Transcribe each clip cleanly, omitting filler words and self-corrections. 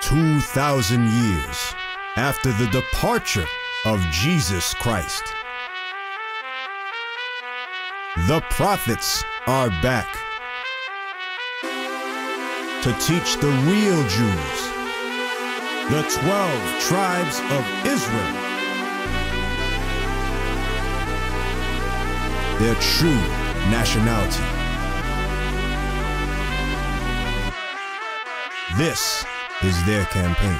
2,000 years after the departure of Jesus Christ, the prophets are back to teach the real Jews, the 12 tribes of Israel, their true nationality. This is their campaign.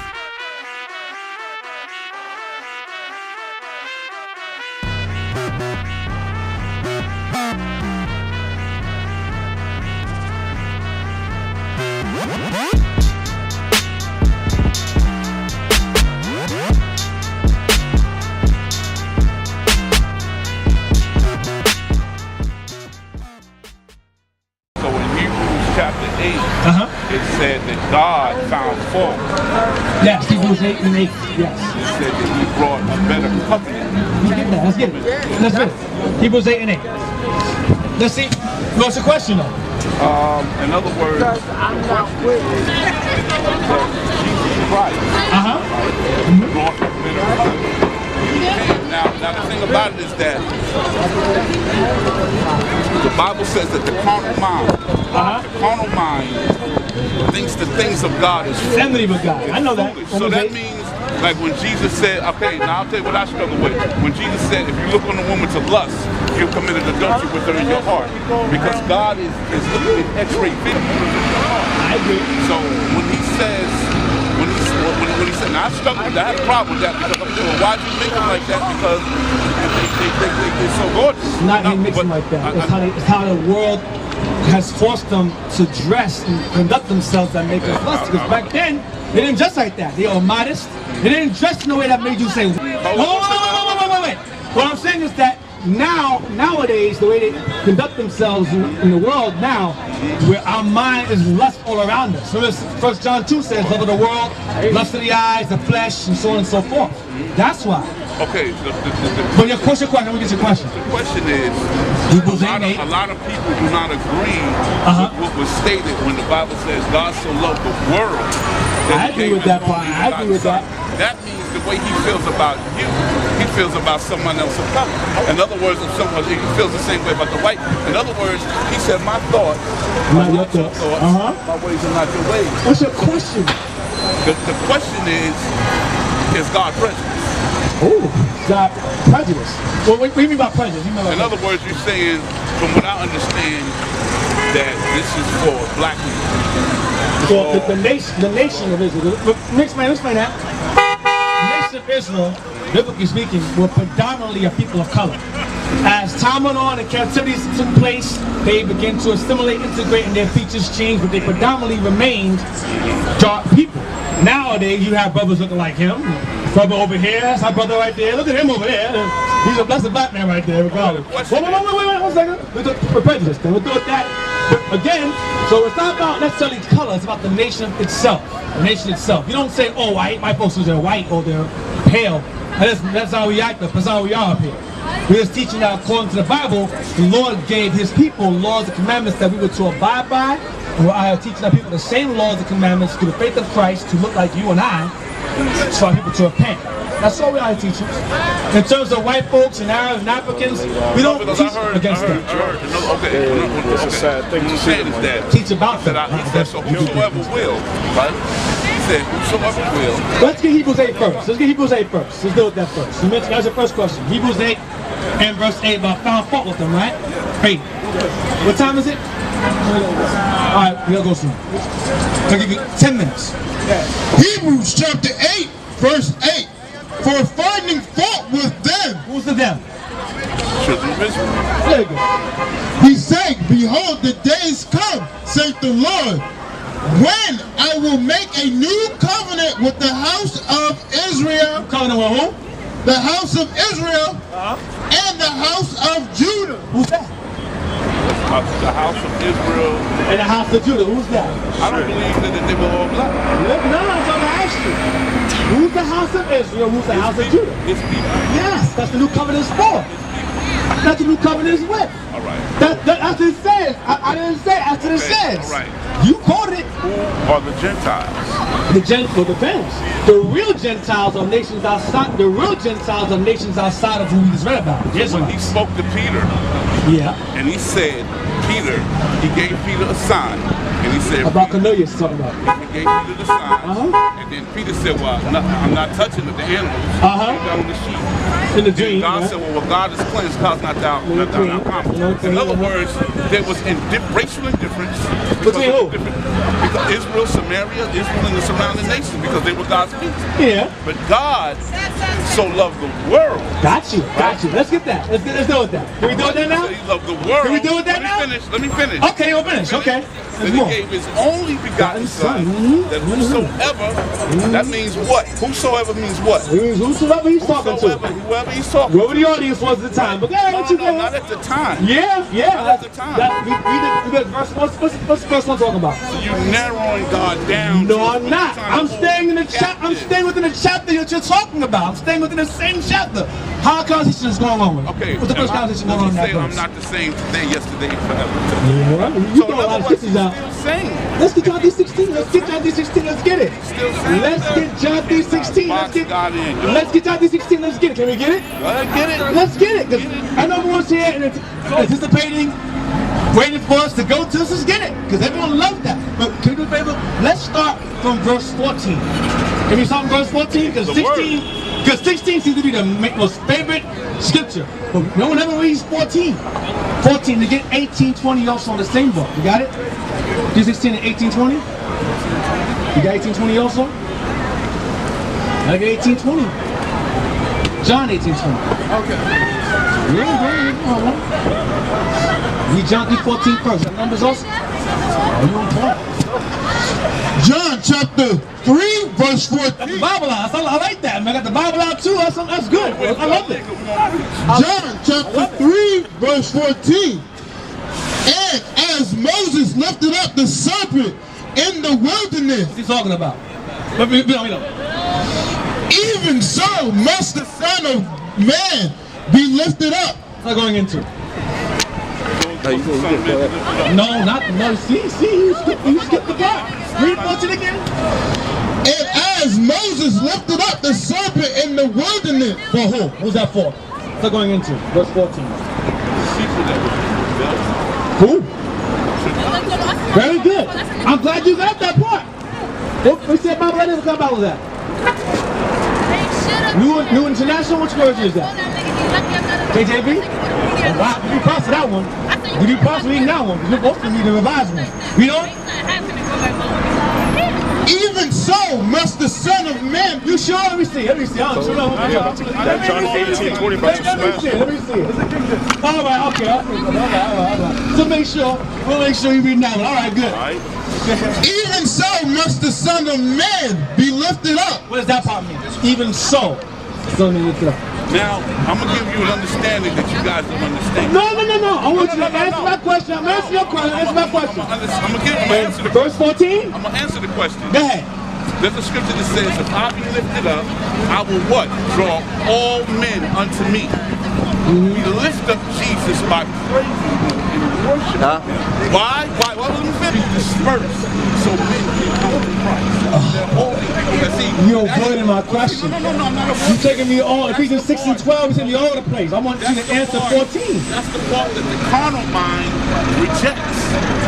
It said that God found fault. Yes, Hebrews 8 and 8. Yes. It said that he brought a better covenant. Let's get it. Let's get it. Hebrews 8 and 8. Let's see. What's the question though? In other words, the question is that Jesus Christ brought a better covenant. Now the thing about it is that the Bible says that the carnal mind thinks the things of God is enmity with God. I know that. So that means, like when Jesus said, okay, now I'll tell you what I struggle with. When Jesus said, if you look on a woman to lust, you've committed adultery with her in your heart. Because God is looking at X-ray vision. I agree. So when he says, when he said, now I struggle with that, I had a problem with that because I'm doing, why'd you make them like that? Because they're so gorgeous. Not him mixing like that. It's how the world has forced them to dress and conduct themselves that make us lust. Because back then, they didn't dress like that. They were modest. They didn't dress in a way that made you say, wait. What I'm saying is that nowadays, the way they conduct themselves in the world now, where our mind is lust all around us. So this 1 John 2 says, love of the world, lust of the eyes, the flesh, and so on and so forth. That's why. Okay. But your question, let me get your question. The question is, a lot of people do not agree with what was stated when the Bible says God so loved the world. I agree with that part. I agree with that. That means the way he feels about you, he feels about someone else of color. In other words, if someone he feels the same way about the white. In other words, he said, my thoughts, my thoughts, my ways are not your ways. What's your question? The question is God prejudice? Oh, God prejudice. Well, what do you mean by prejudice? In other words, you're saying, from what I understand, that this is for black people. Well, the nation of Israel. Explain that. The nation of Israel, biblically speaking, were predominantly a people of color. As time went on and captivities took place, they began to assimilate, integrate, and their features changed, but they predominantly remained dark people. Nowadays, you have brothers looking like him. Brother over here, that's our brother right there. Look at him over there. That's a black man right there, regardless. Wait, 1 second. We'll do it for prejudice then. We'll do it that. But again, so it's not about necessarily color, it's about the nation itself. The nation itself. You don't say, oh, white folks are white or they're pale. That's how we act up. That's how we are up here. We're just teaching that according to the Bible, the Lord gave his people laws and commandments that we were to abide by. And we're out here teaching our people the same laws and commandments through the faith of Christ to look like you and I, for our people to repent. That's all we are teaching. In terms of white folks and Arabs and Africans, we don't teach against them. It's a sad thing to say is that teach about them. He said, so whosoever will, right? He said, whosoever will. Let's get Hebrews 8 first. Let's deal with that first. You mentioned, that's your first question. Hebrews 8 and verse 8 about found fault with them, right? 8. What time is it? Alright, we'll go soon. I'll give you 10 minutes. Hebrews chapter 8, verse 8. For finding fault with them. Who's the them? Children of Israel. There you go. He said, behold, the days come, saith the Lord, when I will make a new covenant with the house of Israel. Covenant with who? The house of Israel and the house of Judah. Who's that? The house of Israel. And the house of Judah. Who's that? I don't believe that they were all black. No, I'm trying to ask you. Who's the house of Israel? Who's the house of Judah? His people. Yes, that's the new covenant is for. That's the new covenant is with. All right. That's what it says. I didn't say. That's what it says. All right. You quoted it. Who are the Gentiles? The Gentiles depends. The real Gentiles are nations outside. The real Gentiles are nations outside of who we just read about. So when he spoke to Peter, yeah, and he said, Peter, he gave Peter a sign, and he said, about Cornelius talking about. He gave Peter the sign, and then Peter said, well, I'm not touching the animals. Down the sheep. In the dream, God said, well, what God has cleansed, cause not thou common. In other words, there was racial indifference. Between who? Because Israel, Samaria, Israel and the surrounding nations, because they were God's people. Yeah. But God so loved the world. Got you. Let's get that. Let's deal with that. Can we do it that now? He loved the world. Can we do it that now? Let me finish. Okay, you'll finish. Okay. Then he gave his only begotten son, that whosoever, that means what? Whosoever means what? Whosoever he's talking to. Whoever he's talking to. Whoever the audience was at the time. But not at the time. Yeah. Not at the time. What's the first one talking about? So you're narrowing God down. No, I'm not. I'm staying in the chapter. I'm staying within the chapter that you're talking about. I'm staying within the same chapter. How conversation is going on with? Okay. What's the first conversation going on in that verse? I'm not the same today, yesterday, and forever. Yeah. You throw a lot of scriptures out. Let's get John 3:16. Let's get John 3:16. Let's get it. Let's get John 3:16. Let's get John 3:16. Let's get it. Can we get it? Get it. Let's get it. Because I know everyone's here and anticipating, waiting for us to go to. Let's just get it. Because everyone loves that. But can we do a favor? Let's start from verse 14. Can we start from verse 14? Because 16 seems to be the most favorite scripture. But no one ever reads 14. 14 to get 18, 20 also on the same book. You got it? 16 and 18, 20? You got 18, 20 also? I got 18, 20. John 18, 20. Okay. Read John 3:14 first. That numbers also? John chapter 3 verse 14. That's the Bible out. I like that, man. I got the Bible out too. That's good. I love it. John chapter 3 verse 14. And as Moses lifted up the serpent in the wilderness. What's he talking about? Let me know. Even so must the Son of Man be lifted up. What's that going into? No. See, you skipped the part. Read 14 again. And as Moses lifted up the serpent in the wilderness. For who? Who's that for? What's that going into? Verse 14. Who? Very good. I'm glad you got that part. What said Bible that is? What kind of Bible is that? New International? Which version is that? KJV? Oh, wow, give me props for that one. Give me props for reading that one, because we're both going to need the revised one. Read on. Even so must the Son of Man. You sure? Let me see. John 18:20 about to smash. Let me see. All right, okay. So we'll make sure you read that one. All right, good. Even so must the Son of Man be lifted up. What does that part mean? Even so. Now, I'm going to give you an understanding that you guys don't understand. No. I want you to answer my question. I'm answering your question. Answer my question. I'm going to answer the question. Verse 14? I'm going to answer the question. Go ahead. There's a scripture that says, if I be lifted up, I will what? Draw all men unto me. We lift up Jesus by praising him and worshiping him. Why? Let me finish. Disperse so men can come to Christ. They're holy people. You're avoiding my question. No, I'm not avoiding. You're taking me all, Ephesians 6 and 12, you're taking me all over the place. I want you to answer 14. That's the part that the carnal mind rejects.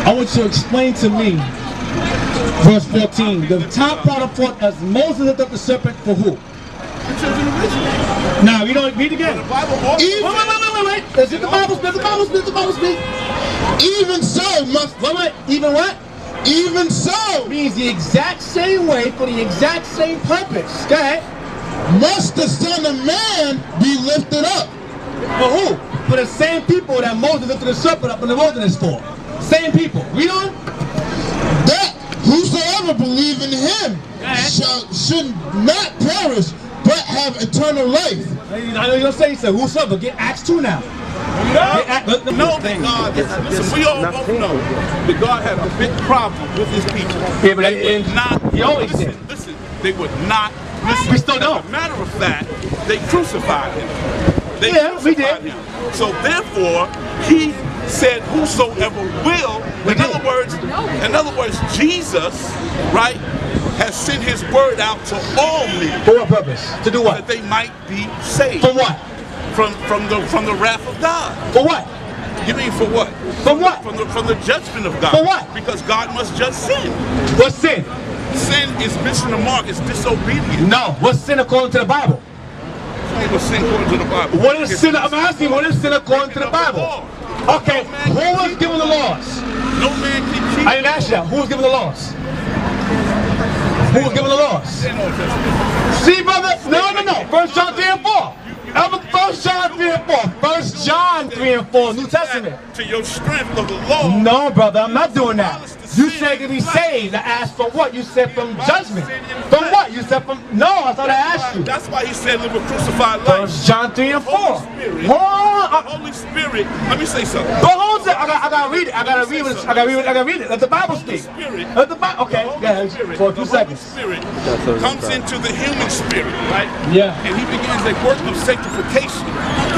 I want you to explain to me verse 14. The top part of 14, as Moses lifted up the serpent for who? Now, you don't read again. Wait. Let's get the Bible speak. Even so must. Even what? Even so Means the exact same way for the exact same purpose. Go ahead. must the Son of Man be lifted up. For who? For the same people that Moses lifted the serpent up in the wilderness for. Same people. Read on. That whosoever believe in him should not perish, but have eternal life. I know you're going to say so. Whosoever. Get Acts 2 now. No, that God, listen, we all both know that God had a big problem with his people. Yeah, but they would not, he always listen, they would not listen. We still don't. As a matter of fact, they crucified him. They crucified him. So therefore, he said, whosoever will. In other words, Jesus, right, has sent his word out to all men. For what purpose? To do what? That they might be saved. For what? From the wrath of God. For what? You mean for what? For what? From the judgment of God. For what? Because God must judge sin. What's sin? Sin is missing the mark. It's disobedience. No. What's sin according to the Bible? What's sin according to the Bible? What is sin? I'm asking, what is sin according to the Bible? Okay, who was given the laws? No man can keep. I didn't ask you that. Who was given the laws? Who was given the laws? See, brother? No. 1 John 3 and 4. 1 John 3 and 4. 1 John 3 and 4. New Testament. To your strength of the law. No, brother. I'm not doing that. You said to be saved. I asked for what? You said from judgment. From what? You said from... No, I thought I asked you. That's why he said live a crucified life. 1 John 3 and 4. Hold on. Holy Spirit. Let me say something. But hold on. I gotta read it. I gotta read it. Let the Bible speak. Let the Bible... Okay. Yeah. For a few seconds. Spirit comes into the human spirit, right? Yeah. And he begins a work of sanctification.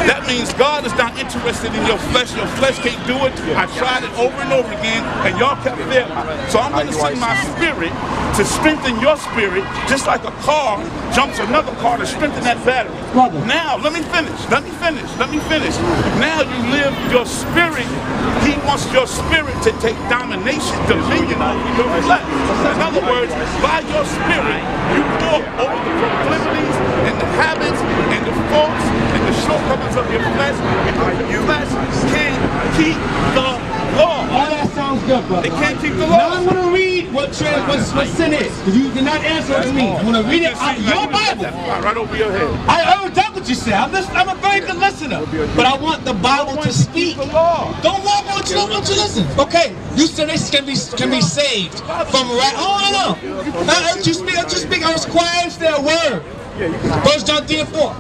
That means God is not interested in your flesh. Your flesh can't do it. I tried it over and over again, and y'all kept failing. So I'm going to send my spirit to strengthen your spirit, just like a car jumps another car to strengthen that battery. Brother. Now, let me finish. Now you live your spirit. He wants your spirit to take domination, dominion over your flesh. In other words, by your spirit, you walk over the proclivities and the habits and the faults and the shortcomings of your flesh, because your flesh can't keep the law. All that sounds good, brother. They can't keep the law. Now I'm going to read what sin is, because you did not answer what it means. I'm going to read it out your Bible. Right over your head. I heard what you said. I'm a very good listener, but I want the Bible to speak. Don't walk on what you don't want to listen. Okay, you said they can be saved from wrath. Oh, no. Let you speak. I was quiet. Say a word. 1 John 3 and 4.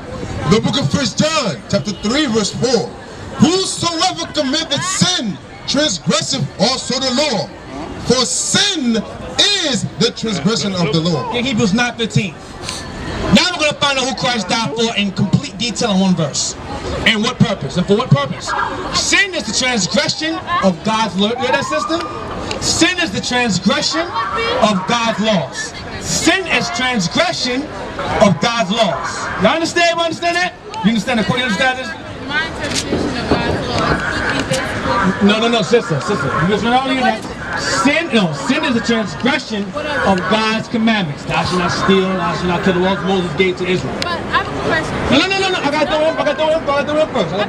The book of 1 John, chapter 3, verse 4. Whosoever committeth sin transgresseth also the law, for sin is the transgression of the law. In Hebrews 9:15. Now we're going to find out who Christ died for in complete detail in one verse. And what purpose? And for what purpose? Sin is the transgression of God's law. You hear that, sister? Sin is the transgression of God's laws. Sin is transgression of God's laws. You understand? You understand that? You understand that? You understand this? My interpretation of God's laws could be basically... No, sister. Because we're not only that. Sin is a transgression of God's commandments. Thou shalt not steal, thou shalt not kill, the laws Moses gave to Israel. But I have a question. No. I got to do it first. I got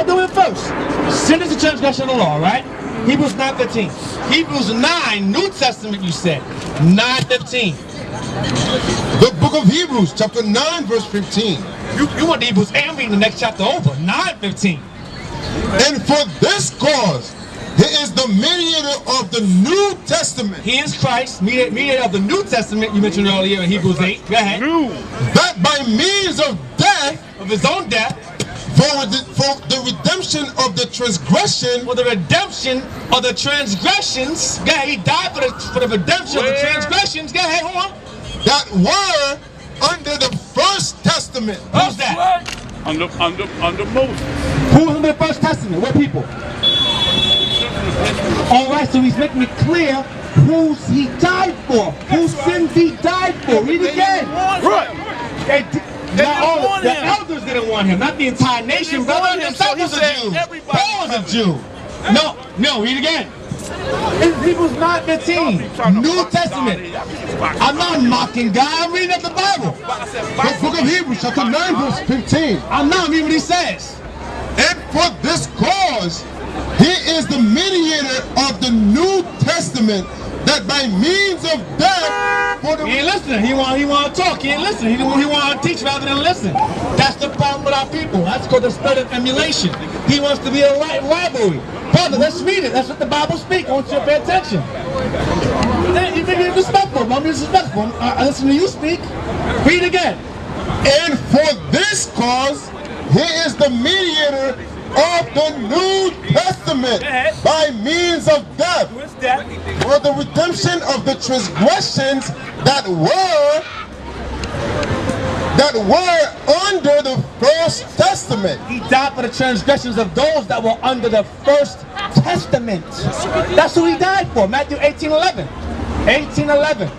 to do it first. Sin is a transgression of the law, right? Hebrews 9:15. Hebrews 9, New Testament, you said. 9:15. The book of Hebrews, chapter 9, verse 15. You want the Hebrews and reading the next chapter over. 9:15. And for this cause, he is the mediator of the New Testament. He is Christ, mediator of the New Testament, you mentioned earlier in Hebrews 8. Go ahead. That by means of death, of his own death, for the redemption of the transgression. For the redemption of the transgressions. Go ahead. He died for the redemption of the transgressions. Go ahead, hold on. That were under the First Testament. Who's that? Under Moses. Who was under the First Testament? What people? Alright, so he's making it clear who he died for. Whose sins he died for. Read it again. Right. The elders didn't want him, not the entire nation, brother. Himself was a Jew. Paul was a Jew. No, read it again. Hebrews 9:15. New Testament. I'm not mocking God, I'm reading up the Bible. The book of Hebrews, chapter 9, verse 15. I'm not reading what he says. And for this cause, he is the mediator of the New Testament, that by means of death for the... He ain't listening. He want to talk. He ain't listening. He want to teach rather than listen. That's the problem with our people. That's called the spirit of emulation. He wants to be a rivalry. Brother, let's read it. That's what the Bible speaks. I want you to pay attention. You think you're disrespectful. I'm disrespectful. I listen to you speak. Read again. And for this cause, he is the mediator of the New Testament by means of death, for the redemption of the transgressions that were under the First Testament. He died for the transgressions of those that were under the First Testament. That's who he died for. Matthew 18:11. 18:11.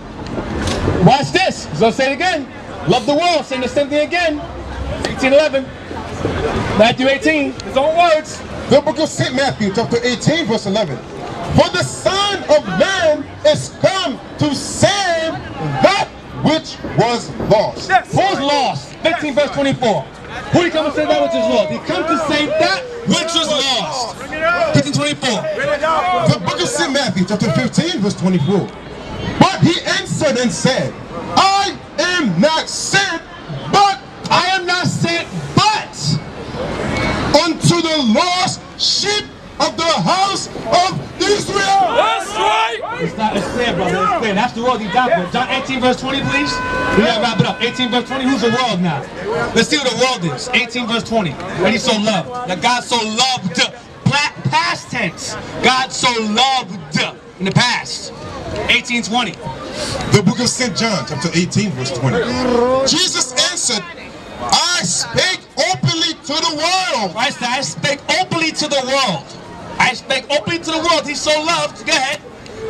Watch this. He's going to say it again. Love the world. Saying the same thing again. 18:11. Matthew 18. His own words. The book of St. Matthew, chapter 18, verse 11. For the Son of Man is come to save that which was lost. Who's lost? 15 verse 24. Who did he come to save that which is lost? He come to save that which was lost. 15:24. The book of St. Matthew, chapter 15, verse 24. But he answered and said, I am not sent, but unto the lost sheep of the house of Israel. That's right. It's clear, brother. It's clear. That's the world he died for. John 18 verse 20, please. We gotta wrap it up. 18 verse 20. Who's the world now? Let's see what the world is. 18 verse 20. When he's so loved. That God so loved. Past tense. God so loved in the past. 18:20. The book of St. John, chapter 18, verse 20. Jesus answered, I spake openly to the world. I said, I spake openly to the world. I spake openly to the world. He's so loved. Go ahead.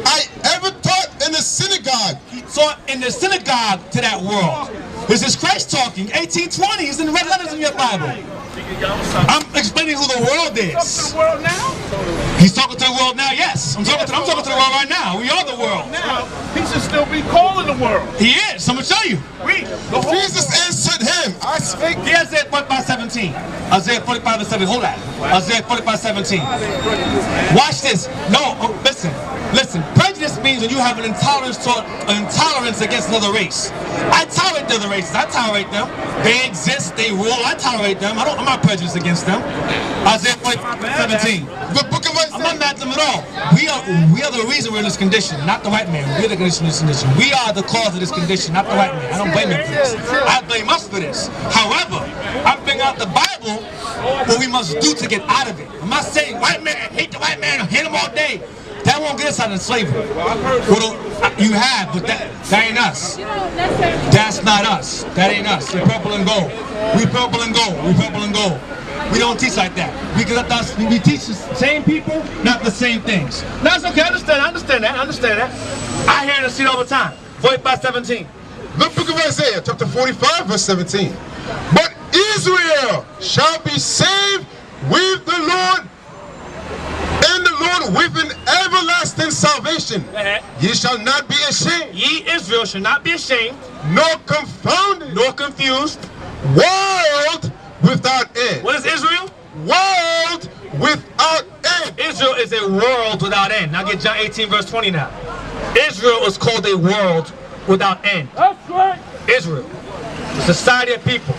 I ever taught in the synagogue. He taught in the synagogue to that world. This is Christ talking. 18:20 is in the red letters in your Bible. I'm explaining who the world is. The world now? He's talking to the world now, yes. I'm talking to the world right now. We are the world. Now, he should still be calling the world. He is. I'm going to show you. Jesus answered him, I spake. Isaiah 45:17. Isaiah 45:17. Hold that. Isaiah 45:17. Watch this. No, listen. Listen. Prejudice means when you have an intolerance against another race. I tolerate the other races. I tolerate them. They exist. They rule. I tolerate them. I'm not prejudiced against them. Isaiah 45:17. The book of Isaiah. I'm not mad at them at all. We are the reason we're in this condition, not the white man. We're the condition of this condition. We are the cause of this condition, not the white man. I don't blame him for this. I blame us for this. However, I'm bringing out the Bible, what we must do to get out of it. I'm not saying white man, hate the white man, hate him all day. That won't get us out of slavery. You have, but that ain't us. That's not us. That ain't us. We're purple and gold. We purple and gold. We purple and gold. We don't teach like that. We teach the same people, not the same things. That's okay. I understand that. I hear and see it all the time. 45:17. The book of Isaiah, chapter 45, verse 17. But Israel shall be saved with the Lord, and the Lord with an everlasting salvation. Ye shall not be ashamed. Ye Israel shall not be ashamed, nor confounded, nor confused. World without end. What is Israel? World without end. Israel is a world without end. Now get John 18 verse 20 now. Israel is called a world without end. That's right. Israel. The society of people.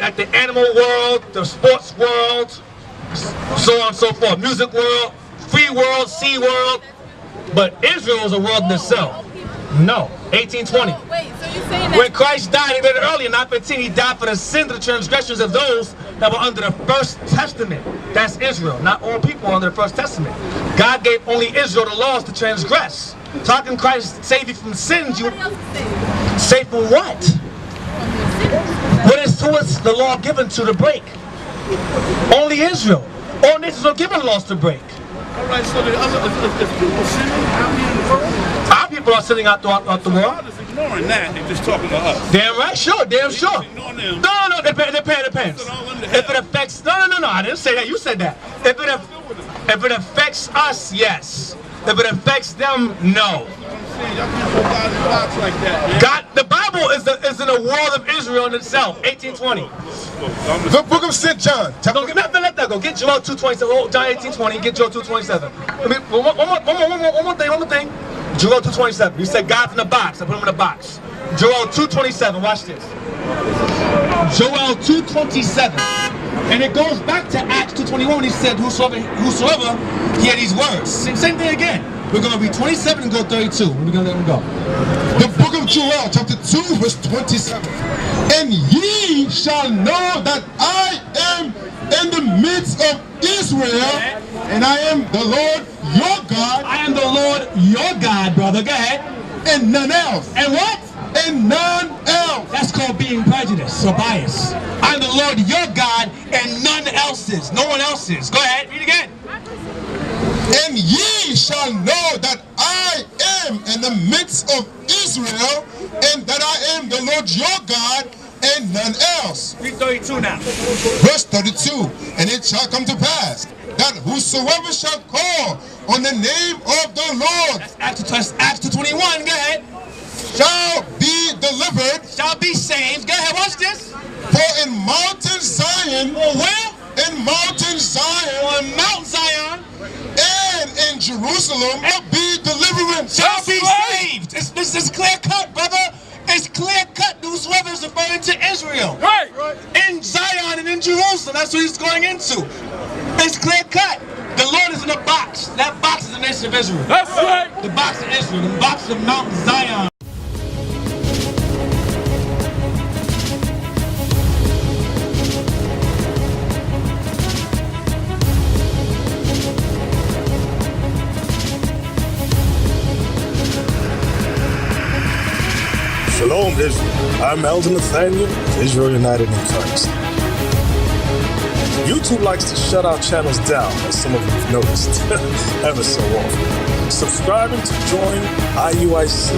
Like the animal world, the sports world, so on and so forth. Music world, free world, sea world. But Israel is a world in itself. No. 18:20. Wait, so you're saying that When Christ died, he read it earlier, 9:15, he died for the sins of the transgressions of those that were under the First Testament. That's Israel. Not all people are under the First Testament. God gave only Israel the laws to transgress. So how can Christ save you from sins? You save from what? Who is the law given to break? Only Israel. All nations are given laws to break. All right, so the other is people sinning out here in the world? Our people are sitting out the world. God is ignoring that and just talking to us. Damn right, sure, damn sure. Ignoring them. No, depends. If it affects, no, I didn't say that. You said that. If it affects us, yes. If it affects them, no. God, the Bible is in the world of Israel in itself. 18:20. The book of St. John. Don't let that go. Get Joel 2:27. John 18:20. Get Joel 2:27. One more thing. Joel 2:27. You said God's in a box. I put him in a box. Joel 2:27. Watch this. Joel 2:27. And it goes back to Acts 2:21 when he said, whosoever hear these words. Same thing again. We're going to read 27 and go 32. We're going to let him go. The book of Joel, chapter 2, verse 27. And ye shall know that I am in the midst of Israel, and I am the Lord your God. I am the Lord your God, brother. Go ahead. And none else. And what? and none else. That's called being prejudiced or biased. I'm the Lord your God and none else is. No one else is. Go ahead, read again. And ye shall know that I am in the midst of Israel, and that I am the Lord your God, and none else. Read 32 now. Verse 32. And it shall come to pass that whosoever shall call on the name of the Lord, That's Acts 2:21. Go ahead. shall be delivered. Shall be saved. Go ahead. Watch this. For in Mountain Zion, Or where? in Mountain Zion, On Mount Zion and in Jerusalem shall be deliverance. shall be saved. This is clear cut, brother. It's clear cut. Whosoever is referring to Israel. Right. In Zion and in Jerusalem. That's what he's going into. It's clear cut. The Lord is in a box. That box is the nation of Israel. That's right. The box of Israel. The box of Mount Zion. Shalom, Israel. I'm Elder Nathaniel of Israel United in Christ. YouTube likes to shut our channels down, as some of you have noticed, ever so often. Subscribing to join IUIC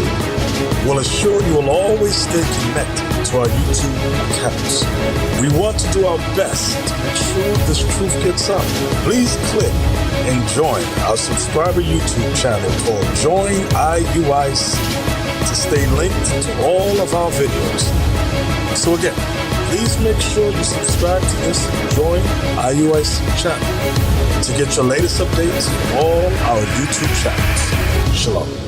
will assure you will always stay connected to our YouTube accounts. We want to do our best to make sure this truth gets out. Please click and join our subscriber YouTube channel called Join IUIC to stay linked to all of our videos. So again, please make sure you subscribe to this Join IUIC channel to get your latest updates from all our YouTube channels. Shalom.